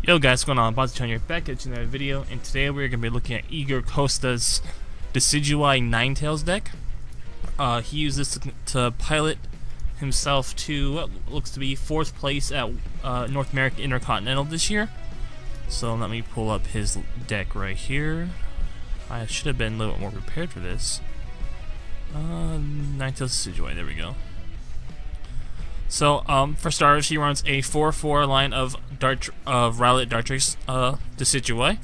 Yo guys, what's going on? Bozzy here, back at another video, and today we're going to be looking at Igor Costa's Decidueye Ninetails deck. He used this to pilot himself to what looks to be 4th place at North American Intercontinental this year. So let me pull up his deck right here. I should have been a little bit more prepared for this. Ninetails Decidueye, there we go. So, for starters, he runs a 4/4 line of Rowlet Dartrix Decidueye.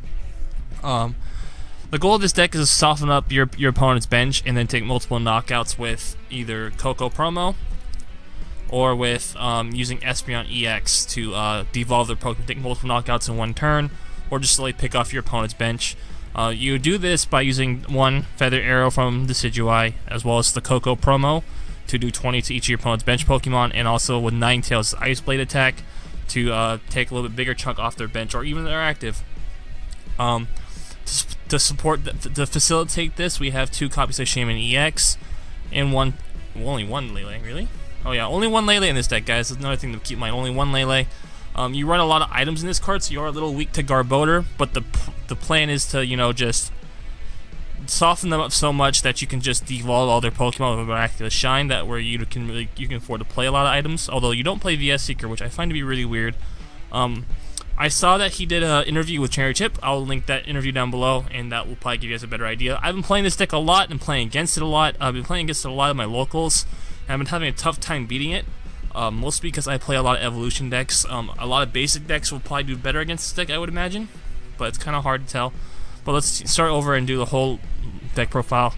The goal of this deck is to soften up your opponent's bench and then take multiple knockouts with either Coco Promo or with using Espeon EX to devolve their Pokemon, take multiple knockouts in one turn, or just slowly pick off your opponent's bench. You do this by using one Feather Arrow from Decidueye as well as the Coco Promo to do 20 to each of your opponent's bench Pokemon, and also with Ninetails' Ice Blade attack to take a little bit bigger chunk off their bench or even their active. To support, to facilitate this, we have 2 copies of Shaman EX and only one Lele, really? Oh yeah, only one Lele in this deck, guys. That's another thing to keep in mind, only one Lele. You run a lot of items in this card, so you are a little weak to Garbodor, but the plan is to, just soften them up so much that you can just devolve all their Pokemon with a miraculous shine. That where you can afford to play a lot of items. Although you don't play VS Seeker, which I find to be really weird. I saw that he did an interview with Cherry Chip. I'll link that interview down below, and that will probably give you guys a better idea. I've been playing this deck a lot and playing against it a lot. I've been playing against it a lot of my locals, and I've been having a tough time beating it. Mostly because I play a lot of evolution decks. A lot of basic decks will probably do better against this deck, I would imagine, but it's kind of hard to tell. But let's start over and do the whole deck profile.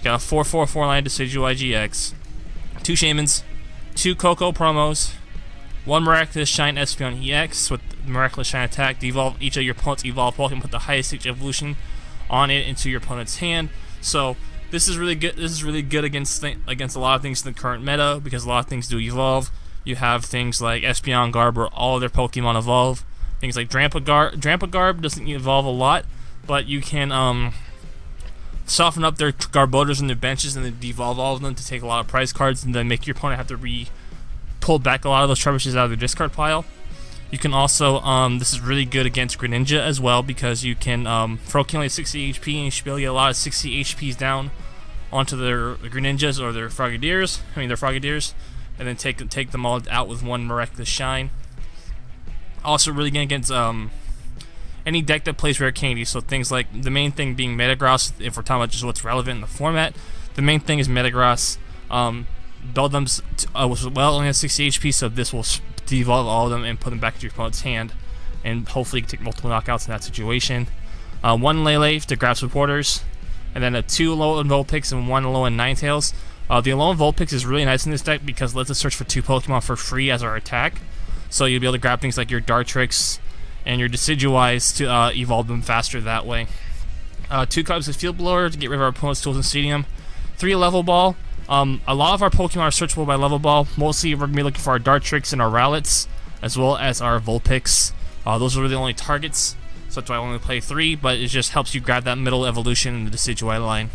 Got a 4/4 line Decidueye GX, 2 Shamans, 2 Coco Promos, 1 Miraculous Shine Espeon EX with Miraculous Shine attack. Devolve each of your opponent's evolved Pokemon, put the highest stage evolution on it into your opponent's hand. So this is really good. This is really good against a lot of things in the current meta, because a lot of things do evolve. You have things like Espeon, Garb, all of their Pokemon evolve. Things like Garb doesn't evolve a lot, but you can soften up their Garbodors and their benches and then devolve all of them to take a lot of prize cards, and then make your opponent have to pull back a lot of those Trebuchets out of their discard pile. You can also, this is really good against Greninja as well, because you can accumulate 60 HP and you should be able to get a lot of 60 HPs down onto their Greninjas or their Frogadiers, and then take them all out with 1 Miraculous Shine. Also really good against any deck that plays rare candy, so things like the main thing being Metagross. If we're talking about just what's relevant in the format, the main thing is Metagross. Beldum's only has 60 HP, so this will devolve all of them and put them back into your opponent's hand, and hopefully take multiple knockouts in that situation. 1 Lele to grab supporters, and then 2 Alolan Vulpix and 1 Alolan Ninetails. The Alolan Vulpix is really nice in this deck because it lets us search for 2 Pokemon for free as our attack, so you'll be able to grab things like your Dartrix and your Decidueyes to evolve them faster that way. 2 copies of Field Blower to get rid of our opponent's tools in Stadium. 3 Level Ball. A lot of our Pokemon are searchable by Level Ball. Mostly we're going to be looking for our Dartrix and our Rowlets, as well as our Vulpix. Those are really the only targets, so that's why I only play 3, but it just helps you grab that middle evolution in the Decidueye line.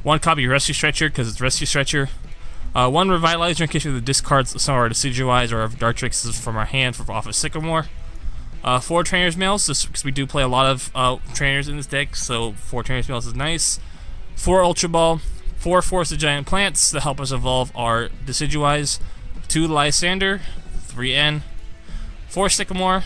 1 copy of Rescue Stretcher, because it's Rescue Stretcher. 1 Revitalizer in case we discard some of our Decidueyes or our Dartrixes from our hand off of Sycamore. 4 Trainer's Mails, because we do play a lot of trainers in this deck, so 4 Trainer's Mails is nice. 4 Ultra Ball, 4 Forest of Giant Plants to help us evolve our Decidueyes. 2 Lysander, 3 N. 4 Sycamore,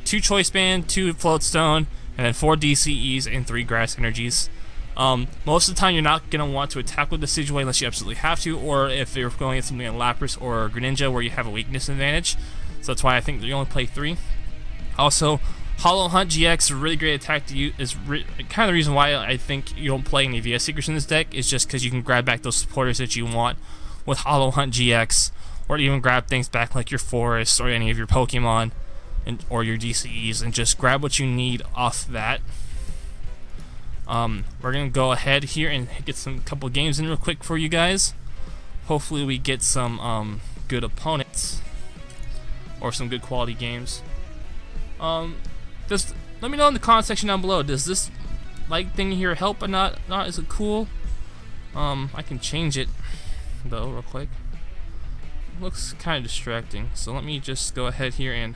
2 Choice Band, 2 Floatstone, and then 4 DCEs and 3 Grass Energies. Most of the time you're not going to want to attack with Decidueye unless you absolutely have to, or if you're going at something like Lapras or Greninja where you have a weakness advantage. So that's why I think you only play 3. Also, Hollow Hunt GX is a really great attack to use. Is kind of the reason why I think you don't play any VS Seekers in this deck, is just because you can grab back those supporters that you want with Hollow Hunt GX, or even grab things back like your Forest or any of your Pokemon or your DCEs, and just grab what you need off that. We're gonna go ahead here and get some couple games in real quick for you guys. Hopefully we get some good opponents or some good quality games. Just let me know in the comment section down below. Does this thing here help or not? Is it cool? I can change it though real quick. Looks kind of distracting, so let me just go ahead here and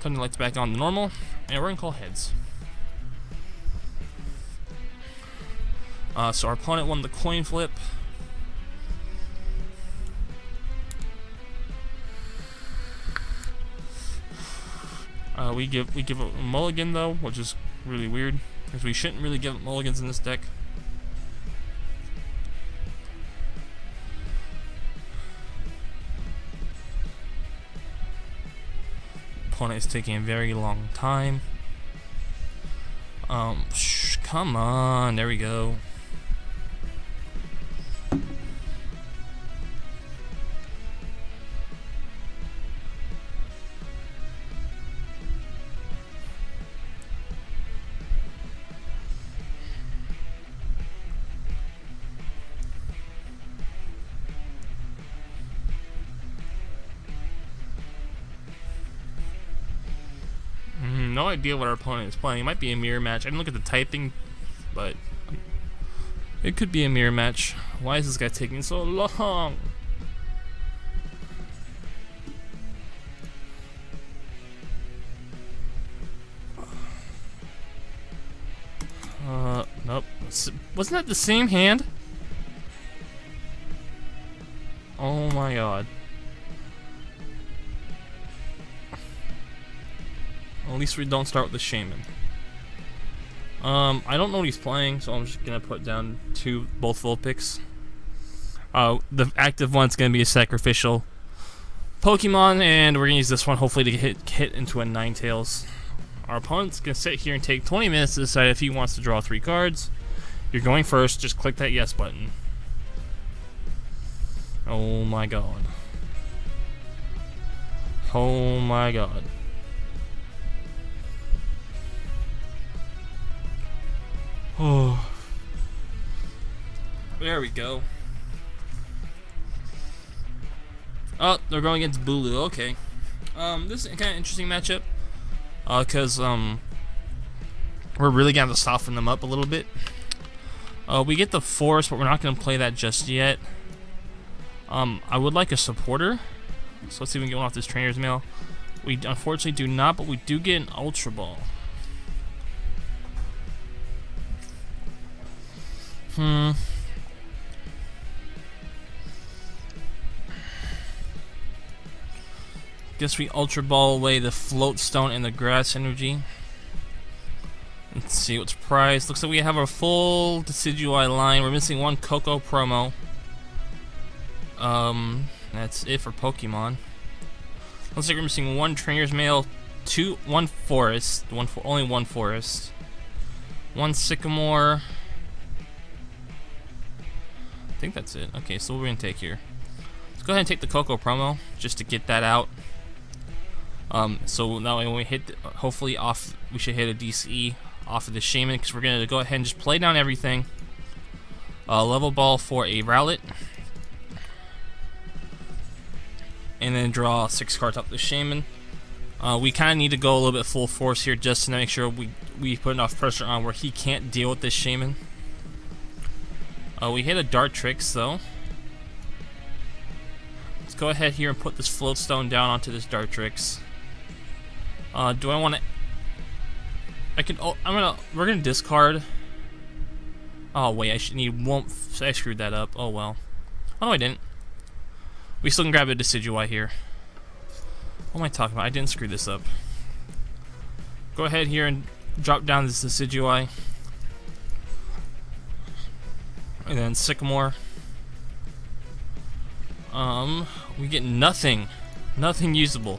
Turn the lights back on to normal, and we're gonna call heads. So our opponent won the coin flip. We give a mulligan though, which is really weird because we shouldn't really give mulligans in this deck. Opponent is taking a very long time. Come on, there we go. No idea what our opponent is playing. It might be a mirror match. I didn't look at the typing, but it could be a mirror match. Why is this guy taking so long? Nope. Wasn't that the same hand? Oh my god. At least we don't start with the Shaman. I don't know what he's playing, so I'm just gonna put down both full picks. The active one's gonna be a sacrificial Pokemon, and we're gonna use this one hopefully to hit into a Ninetails. Our opponent's gonna sit here and take 20 minutes to decide if he wants to draw 3 cards. You're going first, just click that yes button. Oh my god. Oh my god. Oh. There we go. Oh, they're going against Bulu. Okay. This is a kind of interesting matchup. Cause we're really gonna have to soften them up a little bit. We get the Forest, but we're not gonna play that just yet. I would like a supporter. So let's see if we can get one off this Trainer's Mail. We unfortunately do not, but we do get an Ultra Ball. Guess we Ultra Ball away the Float Stone and the Grass Energy. Let's see what's prized. Looks like we have our full Decidueye line. We're missing one Coco promo. That's it for Pokemon. Looks like we're missing one Trainer's Mail, one Forest, only one Forest, one Sycamore. I think that's it. Okay, so what we're gonna take here. Let's go ahead and take the Coco promo just to get that out. So now when we hit, hopefully off, we should hit a DCE off of the Shaman because we're gonna go ahead and just play down everything. Level ball for a Rowlet, and then draw 6 cards off the Shaman. We kind of need to go a little bit full force here just to make sure we put enough pressure on where he can't deal with this Shaman. We hit a Dartrix though. Let's go ahead here and put this Float Stone down onto this Dartrix. Do I want to? We're gonna discard. Oh wait, I screwed that up. Oh well. Oh no, I didn't. We still can grab a Decidueye here. What am I talking about? I didn't screw this up. Go ahead here and drop down this Decidueye. And then Sycamore. We get nothing. Nothing usable.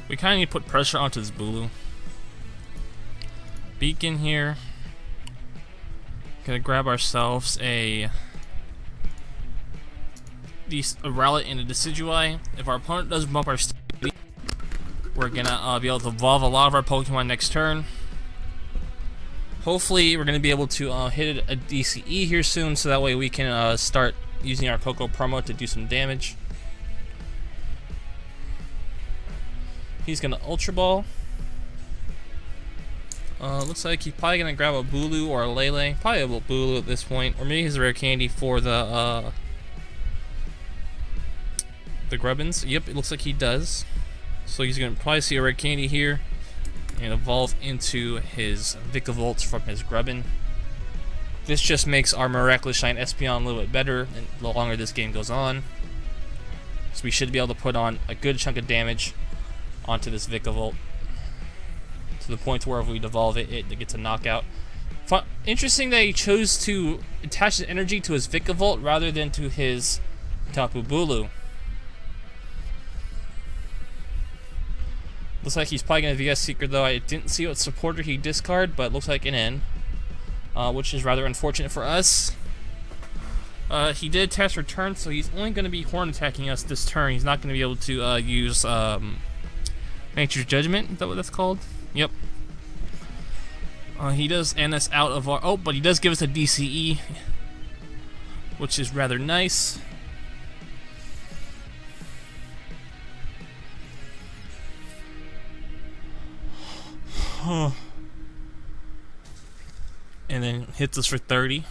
We kind of need to put pressure onto this Bulu. Beacon here. Gonna grab ourselves a Rowlet and a Decidueye. If our opponent does bump our state, we're gonna be able to evolve a lot of our Pokemon next turn. Hopefully we're going to be able to hit a DCE here soon, so that way we can start using our Coco promo to do some damage. He's going to Ultra Ball. Looks like he's probably going to grab a Bulu or a Lele. Probably a Bulu at this point, or maybe his rare candy for the the Grubbins. Yep, it looks like he does. So he's going to probably see a rare candy here and evolve into his Vikavolt from his Grubbin. This just makes our Miraculous Shine Espeon a little bit better the longer this game goes on. So we should be able to put on a good chunk of damage onto this Vikavolt, to the point where if we devolve it, it gets a knockout. Interesting that he chose to attach his energy to his Vikavolt rather than to his Tapu Bulu. Looks like he's probably going to VS Seeker, though. I didn't see what supporter he discarded, but it looks like an N, which is rather unfortunate for us. He did test return, so he's only going to be horn attacking us this turn. He's not going to be able to use Nature's Judgment. Is that what that's called? Yep. He does end us out of our... Oh, but he does give us a DCE, which is rather nice. And then hits us for 30.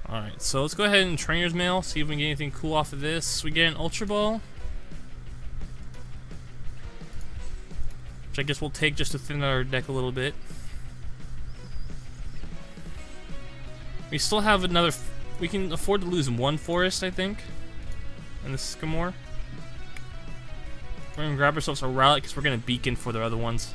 Alright, so let's go ahead and Trainer's Mail, see if we can get anything cool off of this. We get an Ultra Ball, which I guess we'll take just to thin out our deck a little bit. We still have another... We can afford to lose one Forest, I think, in the Sycamore. We're going to grab ourselves a Rowlet because we're going to Beacon for the other ones.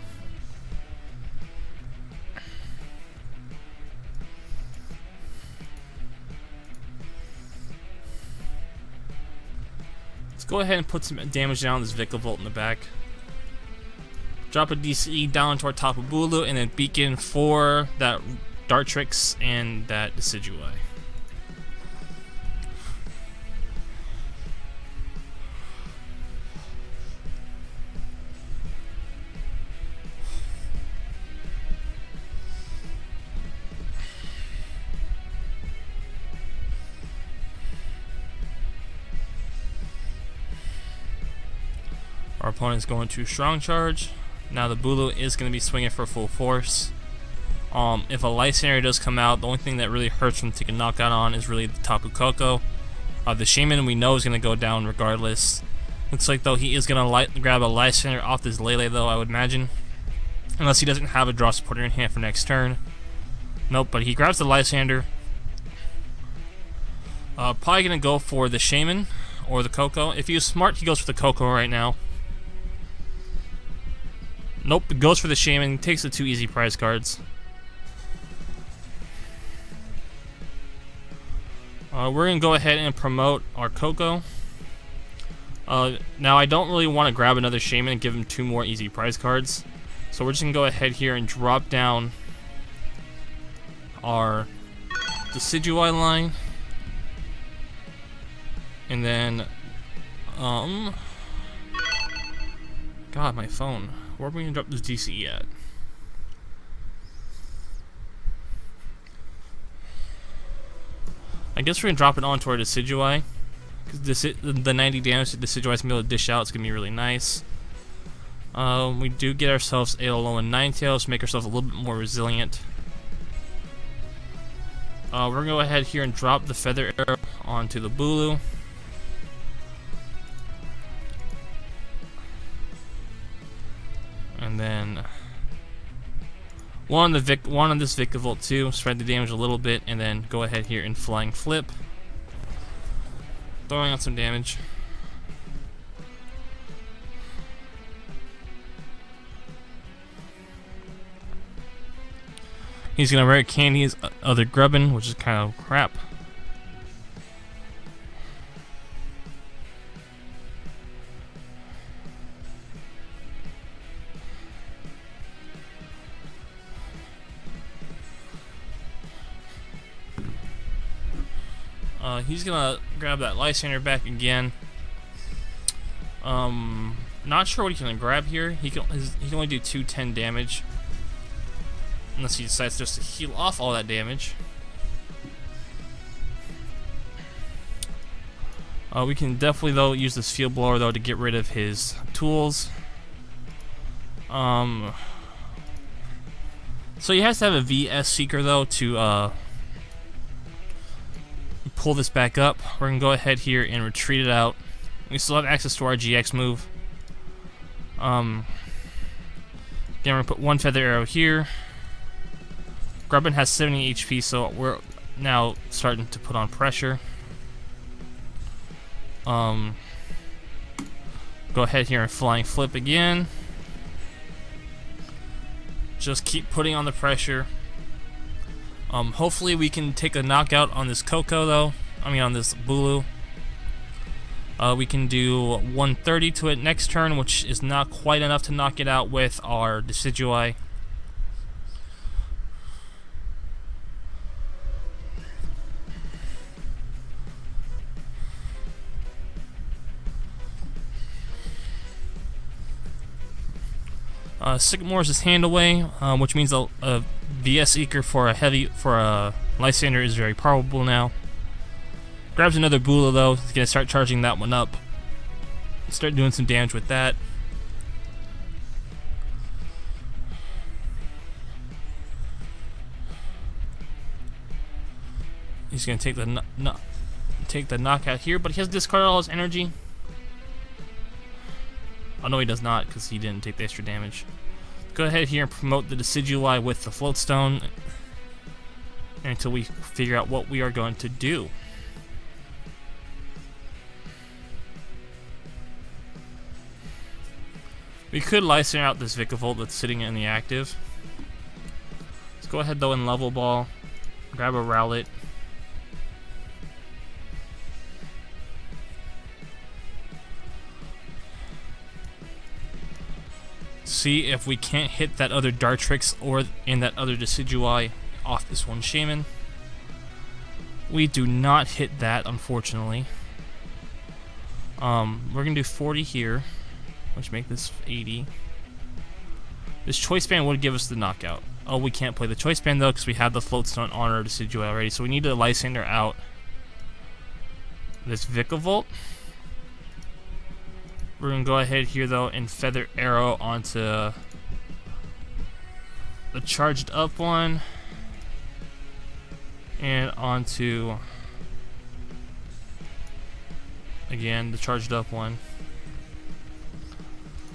Let's go ahead and put some damage down on this Vikavolt in the back. Drop a DCE down to our Tapu Bulu and then Beacon for that Dartrix and that Decidueye. Our opponent's going to Strong Charge. Now the Bulu is going to be swinging for full force. If a Lysander does come out, the only thing that really hurts from taking knockout on is really the Tapu Koko. The Shaman we know is going to go down regardless. Looks like though he is going to grab a Lysander off this Lele though, I would imagine. Unless he doesn't have a draw supporter in hand for next turn. Nope, but he grabs the Lysander. Probably going to go for the Shaman or the Koko. If he was smart, he goes for the Koko right now. Nope, goes for the Shaman, takes the 2 easy prize cards. We're going to go ahead and promote our Koko. Now, I don't really want to grab another Shaman and give him 2 more easy prize cards. So we're just going to go ahead here and drop down our Decidueye line. And then, God, my phone. Where are we going to drop this DCE at? I guess we're going to drop it onto our Decidueye. Because the 90 damage that Decidueye is going to be able to dish out is going to be really nice. We do get ourselves a Alolan Ninetails to make ourselves a little bit more resilient. We're going to go ahead here and drop the Feather Arrow onto the Bulu. And then one on this Vikavolt too, spread the damage a little bit, and then go ahead here and Flying Flip, throwing out some damage. He's gonna rare candy his other Grubbin, which is kind of crap. He's gonna grab that Lysander back again. Not sure what he's gonna grab here. He can only do 210 damage, unless he decides just to heal off all that damage. We can definitely though use this Field Blower though to get rid of his tools. So he has to have a VS Seeker though to pull this back up. We're going to go ahead here and retreat it out. We still have access to our GX move. Then we're going to put one feather arrow here. Grubbin has 70 HP, so we're now starting to put on pressure. Go ahead here and flying flip again. Just keep putting on the pressure. Hopefully we can take a knockout on this Coco though. I mean on this Bulu. We can do 130 to it next turn, which is not quite enough to knock it out with our Decidueye. Sycamore's his hand away, which means a VS Seeker for a Lysander is very probable now. Grabs another Bula though. He's gonna start charging that one up. Start doing some damage with that. He's gonna take the knockout here, but he has discarded all his energy. Oh no, he does not, because he didn't take the extra damage. Go ahead here and promote the Decidueye with the Floatstone until we figure out what we are going to do. We could Lysander out this Vikavolt that's sitting in the active. Let's go ahead though and level ball, grab a Rowlet. See if we can't hit that other Dartrix or in that other Decidueye off this one Shaman. We do not hit that, unfortunately. We're gonna do 40 here, which make this 80. This Choice Band would give us the knockout. Oh, we can't play the Choice Band though because we have the Floatstone on our Decidueye already, so we need to Lysander out this Vikavolt. We're going to go ahead here though and Feather Arrow onto the charged up one and onto again the charged up one.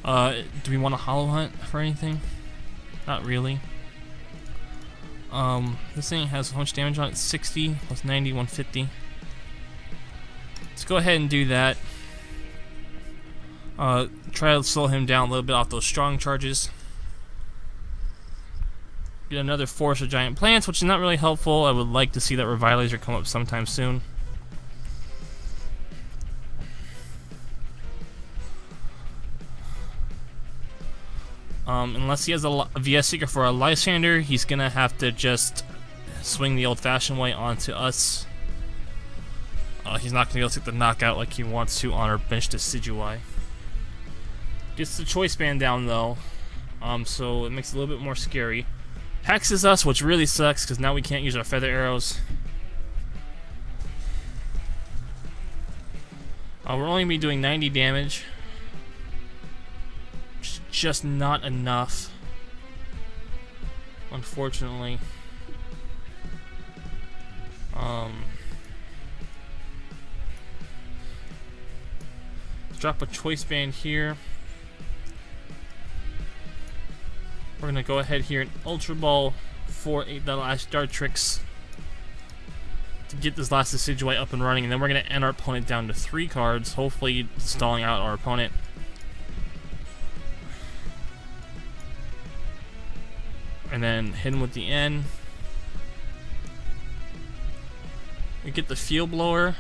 Do we want to Hollow Hunt for anything? Not really. This thing has how much damage on it? 60 plus 90, 150. Let's go ahead and do that. Try to slow him down a little bit off those strong charges. Get another Forest of Giant Plants, which is not really helpful. I would like to see that Revitalizer come up sometime soon. Unless he has a VS Seeker for a Lysander, he's gonna have to just swing the old-fashioned way onto us. He's not gonna be able to take the knockout like he wants to on our bench Decidueye. Gets the Choice Band down though, so it makes it a little bit more scary. Hexes us, which really sucks because now we can't use our Feather Arrows. We're only gonna be doing 90 damage. Just not enough, unfortunately. Drop a Choice Band here. We're gonna go ahead here and Ultra Ball for the last Dartrix to get this last Decidueye up and running, and then we're gonna end our opponent down to 3 cards, hopefully stalling out our opponent. And then hit him with the N. We get the Field Blower,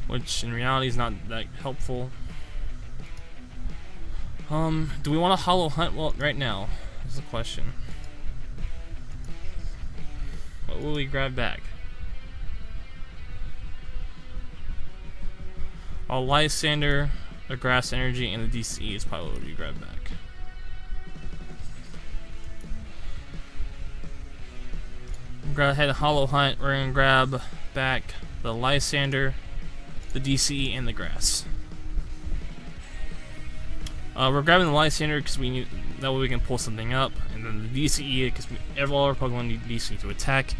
which in reality is not that helpful. Do we want to Hollow Hunt right now? That's the question. What will we grab back? A Lysander, a Grass Energy, and the DCE is probably what we grab back. Go ahead and Hollow Hunt. We're gonna grab back the Lysander, the DCE, and the Grass. We're grabbing the Lysander because we need that way we can pull something up, and then the DCE because all our Pokemon need DCE to attack,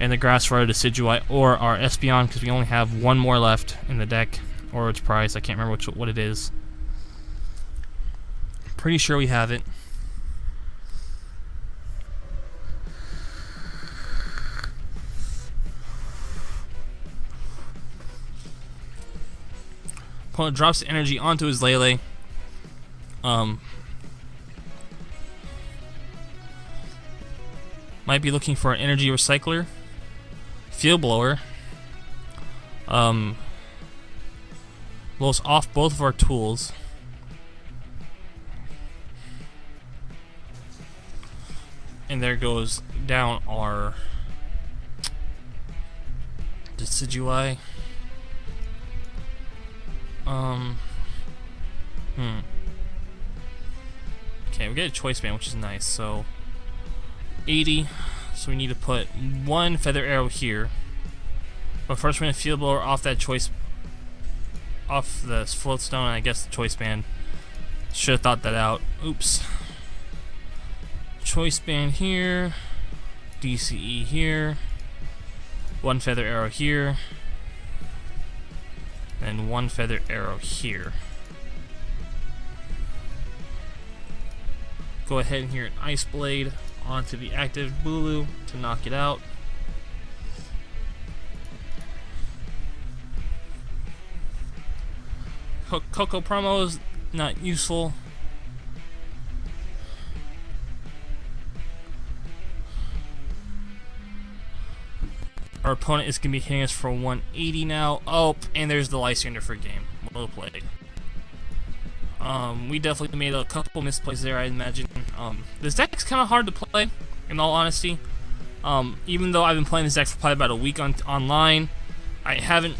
and the Grassfire, Decidueye, or our Espeon, because we only have one more left in the deck, or its prize. I can't remember what it is. Pretty sure we have it. Opponent drops the energy onto his Lele. Might be looking for an energy recycler, field blower. Blows off both of our tools. And there goes down our Decidueye. Okay, we get a choice band, which is nice. So 80. So we need to put one feather arrow here. But first we're gonna field blower off that choice, off the float stone, and I guess the choice band. Should have thought that out. Oops. Choice band here. DCE here. One feather arrow here. And one feather arrow here. Go ahead and hear an Ice Blade onto the active Bulu to knock it out. Coco promos, not useful. Our opponent is going to be hitting us for 180 now. Oh, and there's the Lysander for game. Well played. We definitely made a couple misplays there, I imagine. This deck's kind of hard to play, in all honesty. Even though I've been playing this deck for probably about a week online, I haven't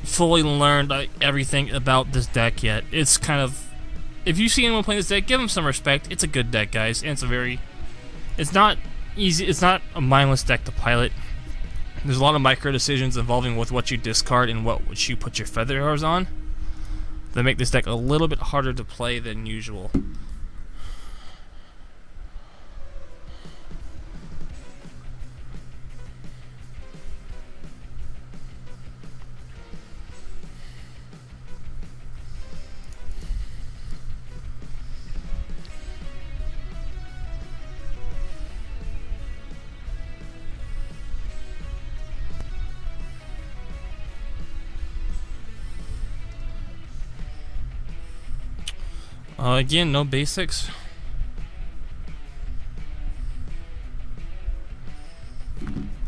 fully learned everything about this deck yet. It's kind of... If you see anyone playing this deck, give them some respect. It's a good deck, guys, and it's not easy. It's not a mindless deck to pilot. There's a lot of micro decisions involving with what you discard and what you put your feather arrows on that make this deck a little bit harder to play than usual. Again, no basics.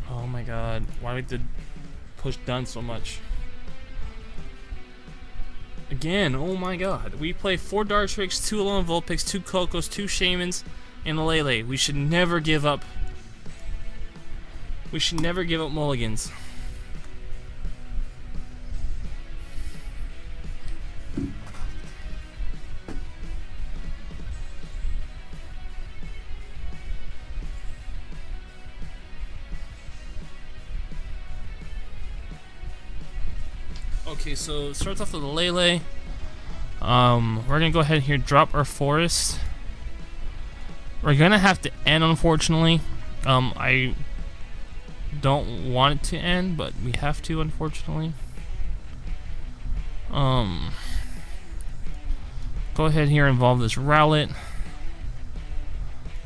Oh my god, why do we have to push done so much? Again, oh my god. We play 4 Dartrix, 2 Alolan Vulpix, 2 Cocos, 2 Shamans, and a Lele. We should never give up. We should never give up mulligans. Okay, so it starts off with the Lele. We're gonna go ahead here, drop our forest. We're gonna have to end, unfortunately. I don't want it to end, but we have to, unfortunately. Go ahead here, involve this Rowlet.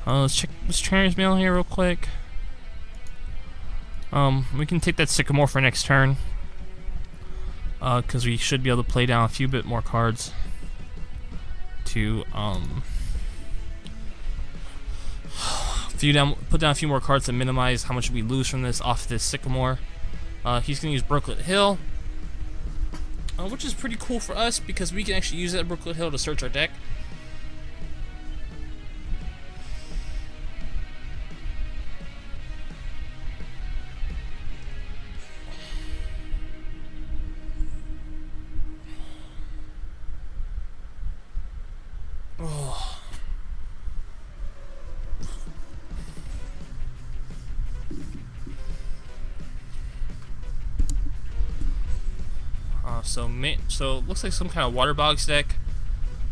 Let's check this trainer's mail here real quick. We can take that Sycamore for next turn. Because we should be able to play down a few bit more cards to put down a few more cards to minimize how much we lose from this off this Sycamore. He's going to use Brooklet Hill, which is pretty cool for us because we can actually use that Brooklet Hill to search our deck. So it looks like some kind of Water Bogs deck.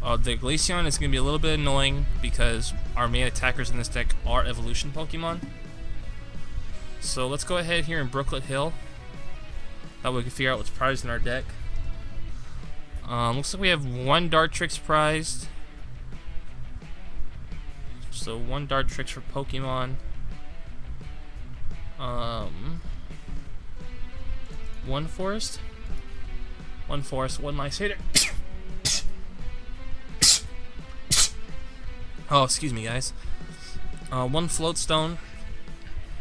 The Glaceon is going to be a little bit annoying because our main attackers in this deck are evolution Pokemon. So let's go ahead here in Brooklet Hill. That way we can figure out what's prized in our deck. Looks like we have 1 Dartrix prized. So 1 Dartrix for Pokemon. 1 Forest. 1 Forest, 1 Lysander. Oh, excuse me, guys. 1 Floatstone,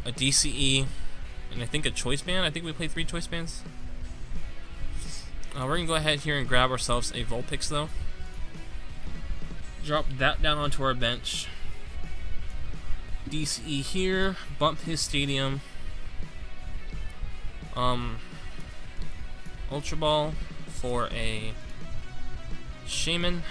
a DCE, and I think a Choice Band. I think we played 3 Choice Bands. We're gonna go ahead here and grab ourselves a Vulpix, though. Drop that down onto our bench. DCE here, bump his Stadium. Ultra Ball for a Shaman.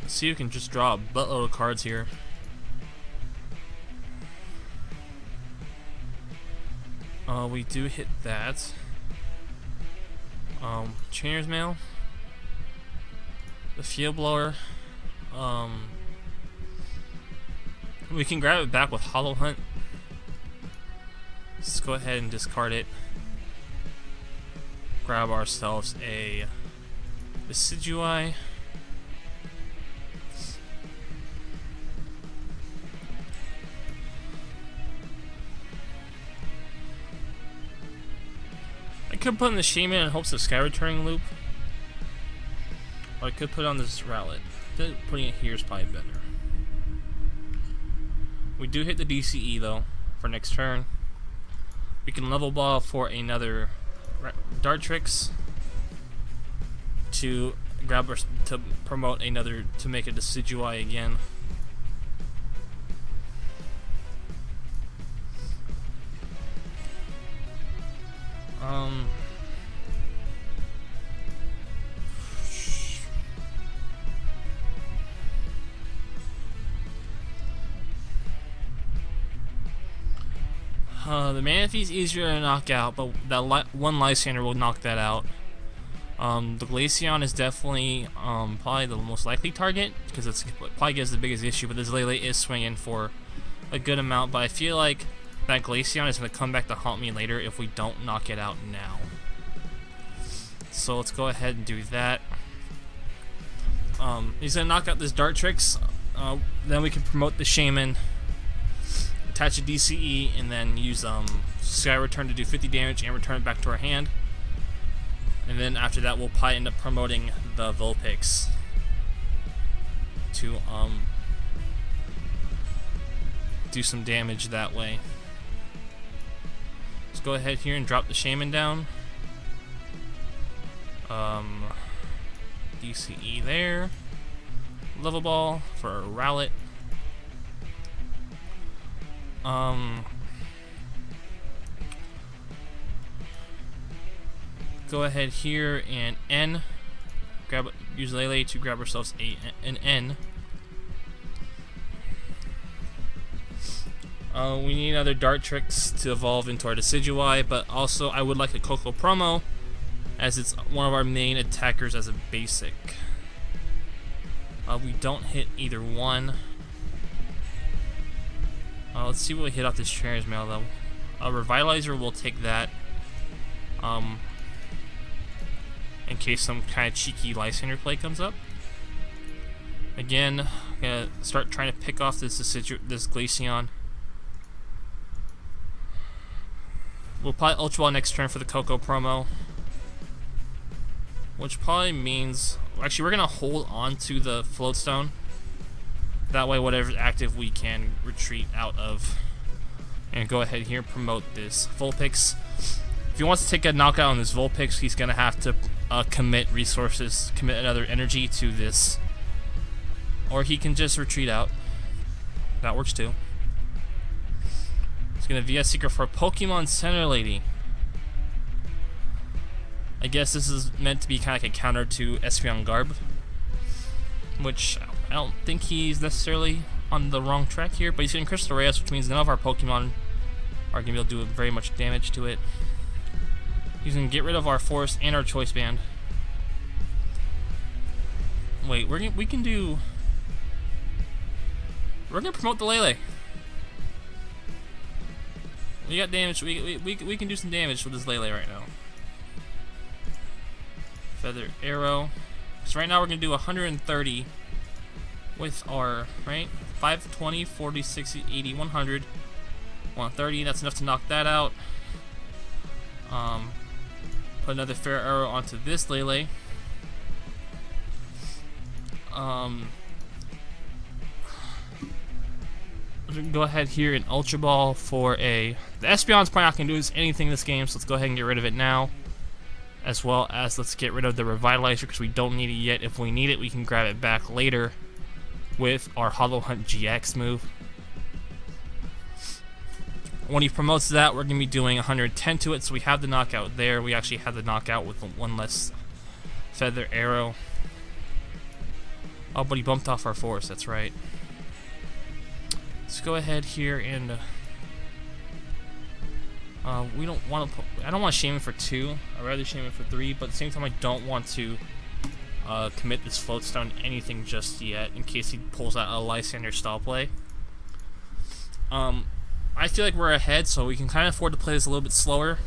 See, you can just draw a buttload of cards here. We do hit that. Trainer's Mail. The Field Blower. We can grab it back with Hollow Hunt. Let's go ahead and discard it. Grab ourselves a Decidueye. I could put in the Shaman in hopes of Sky Returning Loop. Or I could put on this Rowlet. Putting it here is probably better. We do hit the DCE though for next turn. We can level ball for another Dartrix to grab to promote another to make a Decidueye again. The Manaphy's easier to knock out, but that one Lysander will knock that out. The Glaceon is definitely probably the most likely target, because it's probably gives the biggest issue, but this Lele is swinging for a good amount, but I feel like that Glaceon is going to come back to haunt me later if we don't knock it out now. So let's go ahead and do that. He's going to knock out this Dartrix, then we can promote the Shaman, attach a DCE, and then use Sky Return to do 50 damage and return it back to our hand. And then after that, we'll probably end up promoting the Vulpix to do some damage that way. Let's go ahead here and drop the Shaman down. DCE there. Level Ball for a Rowlet. Go ahead here and use Lele to grab ourselves an N. We need another Dartrix to evolve into our Decidueye, but also I would like a Coco promo, as it's one of our main attackers as a basic. We don't hit either one. Let's see what we hit off this Trainer's Mail though. A Revitalizer will take that. In case some kind of cheeky Lysander play comes up. Again, I'm gonna start trying to pick off this Glaceon. We'll probably Ultra Ball next turn for the Coco promo, which probably means actually we're gonna hold on to the Floatstone. That way, whatever's active, we can retreat out of. And go ahead here and promote this Vulpix. If he wants to take a knockout on this Vulpix, he's gonna have to commit resources, commit another energy to this, or he can just retreat out. That works too. He's gonna VS Secret for Pokemon Center Lady. I guess this is meant to be kind of like a counter to Espeon Garb, which I don't think he's necessarily on the wrong track here, but he's getting Crystal Reyes, which means none of our Pokemon are going to be able to do very much damage to it. He's going to get rid of our Forest and our Choice Band. wait, we can do. We're gonna promote the Lele. We got damage. We can do some damage with this Lele right now. Feather arrow. So right now we're gonna do 130 with our right 5, 20, 40, 60, 80, 100, 130. That's enough to knock that out. Put another fair arrow onto this Lele. We can go ahead here and Ultra Ball for a. The Espeon's probably not going to do anything in this game, so let's go ahead and get rid of it now. As well as let's get rid of the Revitalizer because we don't need it yet. If we need it, we can grab it back later with our Hollow Hunt GX move. When he promotes that, we're going to be doing 110 to it, so we have the knockout there. We actually have the knockout with one less Feather Arrow. Oh, but he bumped off our force, that's right. Let's go ahead here and we don't want to put. I don't want to shame him for 2. I'd rather shame him for 3, but at the same time, I don't want to commit this Floatstone to anything just yet in case he pulls out a Lysander style play. I feel like we're ahead, so we can kind of afford to play this a little bit slower.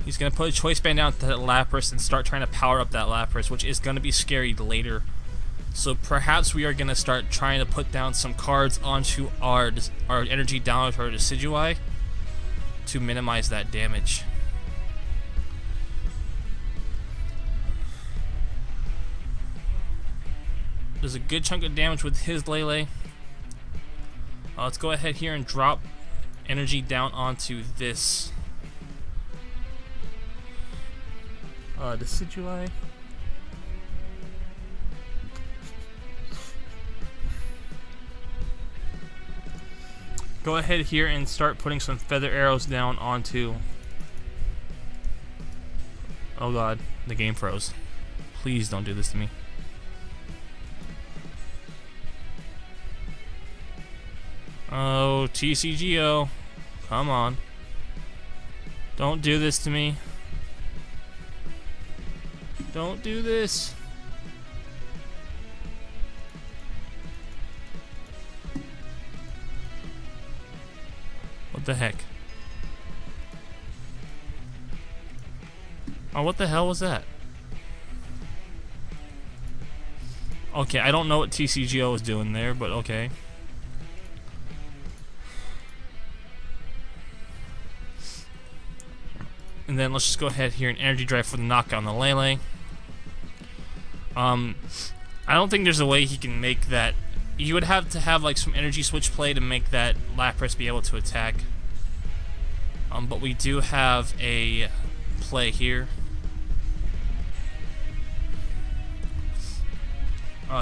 He's going to put a Choice Band down to that Lapras and start trying to power up that Lapras, which is going to be scary later. So perhaps we are going to start trying to put down some cards onto our energy down to our Decidueye to minimize that damage. There's a good chunk of damage with his Lele. Let's go ahead here and drop energy down onto this Decidueye. Go ahead here and start putting some Feather Arrows down onto. Oh god, the game froze. Please don't do this to me. Oh, TCGO. Come on. Don't do this to me. Don't do this. What the heck? Oh, what the hell was that? Okay, I don't know what TCGO was doing there, but okay. And then let's just go ahead here and Energy Drive for the knockout on the Lele. I don't think there's a way he can make that. You would have to have like some energy switch play to make that Lapras be able to attack. But we do have a play here.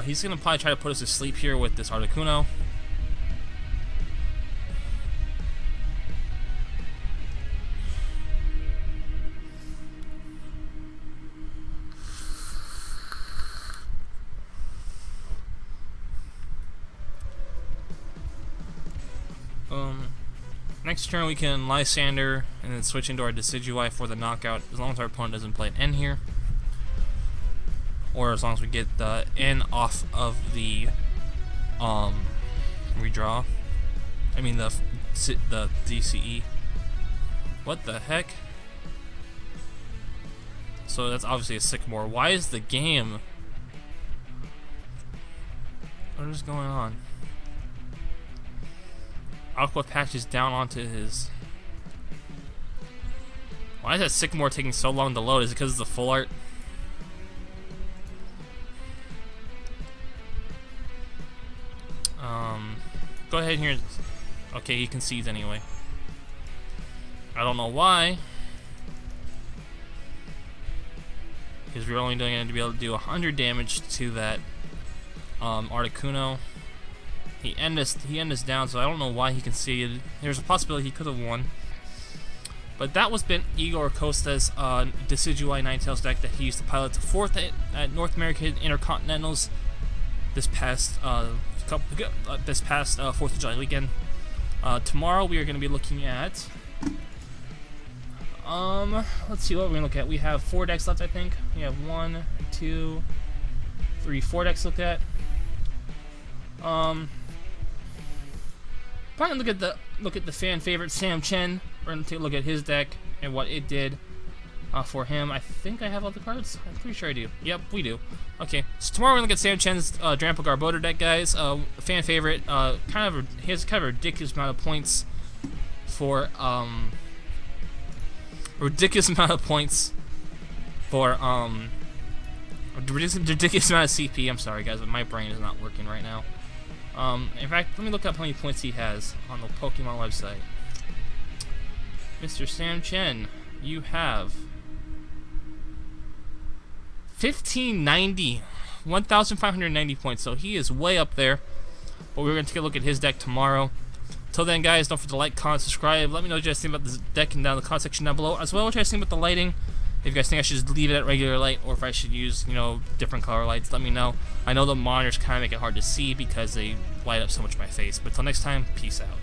He's gonna probably try to put us to sleep here with this Articuno. Next turn we can Lysander and then switch into our Decidueye for the knockout as long as our opponent doesn't play an N here. Or as long as we get the N off of the redraw. I mean the DCE. What the heck? So that's obviously a Sycamore. Why is the game... What is going on? Aqua patches down onto his... Why is that Sycamore taking so long to load? Is it because it's the full art? Go ahead here. Okay, he concedes anyway. I don't know why. Because we're only doing it to be able to do 100 damage to that Articuno. He ended us down, so I don't know why he conceded. There's a possibility he could have won. But that was been Igor Costa's Decidueye Ninetails deck that he used to pilot to 4th at North American Intercontinentals this past 4th of July weekend. Tomorrow we are going to be looking at Let's see what we're gonna look at. We have 4 decks left, I think. We have 1, 2, 3, 4 decks to look at. Probably look at the fan favorite Sam Chen. We're gonna take a look at his deck and what it did for him. I think I have all the cards. I'm pretty sure I do. Yep, we do. Okay, so tomorrow we're gonna look at Sam Chen's Drampa Garbodor deck, guys. Fan favorite. He has kind of a ridiculous amount of points for ridiculous amount of CP. I'm sorry, guys, but my brain is not working right now. In fact, let me look up how many points he has on the Pokemon website. Mr. Sam Chen, you have 1,590 points, so he is way up there. But we're going to take a look at his deck tomorrow. Till then, guys, don't forget to like, comment, subscribe. Let me know what you guys think about this deck down in the comment section down below, as well as what you guys think about the lighting. If you guys think I should just leave it at regular light, or if I should use, different color lights, let me know. I know the monitors kind of make it hard to see because they light up so much my face. But till next time, peace out.